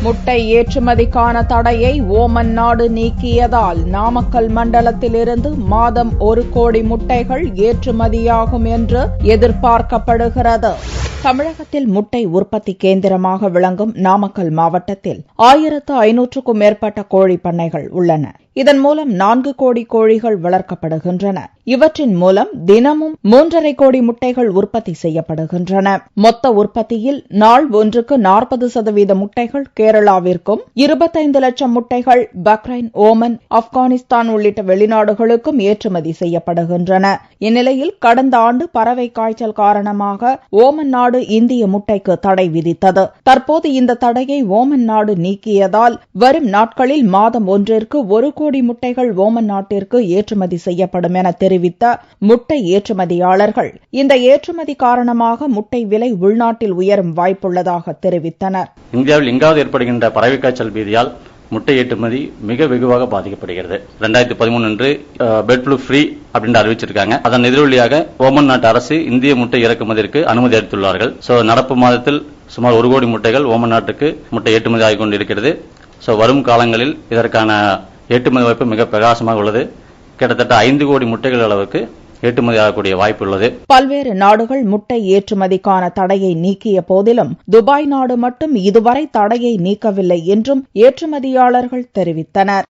முட்டை ஏற்றுமதிக்கான தடையை ஓமன் நாடு நீக்கியதால் நாமக்கல் மண்டலத்திலிருந்து மாதம் 1 கோடி முட்டைகள் ஏற்றுமதியாகும் என்று எதிர்பார்க்கப்படுகிறது. தமிழகத்தில் முட்டை உற்பத்தி கேந்திரமாக விளங்கும் நாமக்கல் மாவட்டத்தில் 1500க்கும் மேற்பட்ட கோழி பண்ணைகள் உள்ளன. இதன் மூலம் 4 கோடி கோழிகள் வளர்க்கப்படுகின்றன. இவற்றின் மூலம் தினமும் 3.5 கோடி முட்டைகள் உற்பத்தி செய்யப்படுகின்றன. மொத்த உற்பத்தியில் நாள் ஒன்றுக்கு 40% முட்டைகள் கேரளாவிற்கும், 25 லட்சம் முட்டைகள் பக்ரைன், ஓமன், ஆப்கானிஸ்தான் உள்ளிட்ட வெளிநாடுகளுக்கும் ஏற்றுமதி செய்யப்படுகின்றன. இந்நிலையில் கடந்த ஆண்டு பறவை காய்ச்சல் காரணமாக ஓமன் நாடு இந்திய முட்டைக்கு தடை விதித்தது. தற்போது இந்த தடையை ஓமன் நாடு நீக்கியதால் வரும் நாட்களில் மாதம் ஒன்றிற்கு 1 கோடி முட்டைகள் ஓமன் நாட்டிற்கு ஏற்றுமதி செய்யப்படும் என தெரிவித்த முட்டை ஏற்றுமதியாளர்கள் இந்த ஏற்றுமதி காரணமாக முட்டை விலை உள்நாட்டில் உயரும் வாய்ப்புள்ளதாக தெரிவித்தனர். இந்தியாவில் எங்காவது ஏற்படுகின்ற பறவை காய்ச்சல் பீதியால் முட்டை ஏற்றுமதி மிக வெகுவாக பாதிக்கப்படுகிறது. 2013 அன்று பெட் ஃப்ளூ ஃப்ரீ அப்படின்னு அறிவிச்சிருக்காங்க. அதன் எதிரொலியாக ஓமன் நாட்டு அரசு இந்திய முட்டை இறக்குமதிக்கு அனுமதி அளித்துள்ளார்கள். நடப்பு மாதத்தில் சுமார் 1 கோடி முட்டைகள் ஓமன் நாட்டுக்கு முட்டை ஏற்றுமதி ஆகிக் கொண்டிருக்கிறது. வரும் காலங்களில் இதற்கான ஏற்றுமதி வாய்ப்பு மிக பிரகாசமாக உள்ளது. கிட்டத்தட்ட 5 கோடி முட்டைகள் அளவுக்கு ஏற்றுமதி ஆகக்கூடிய வாய்ப்பு உள்ளது. பல்வேறு நாடுகள் முட்டை ஏற்றுமதிக்கான தடையை நீக்கிய போதிலும் துபாய் நாடு மட்டும் இதுவரை தடையை நீக்கவில்லை என்றும் ஏற்றுமதியாளர்கள் தெரிவித்தனர்.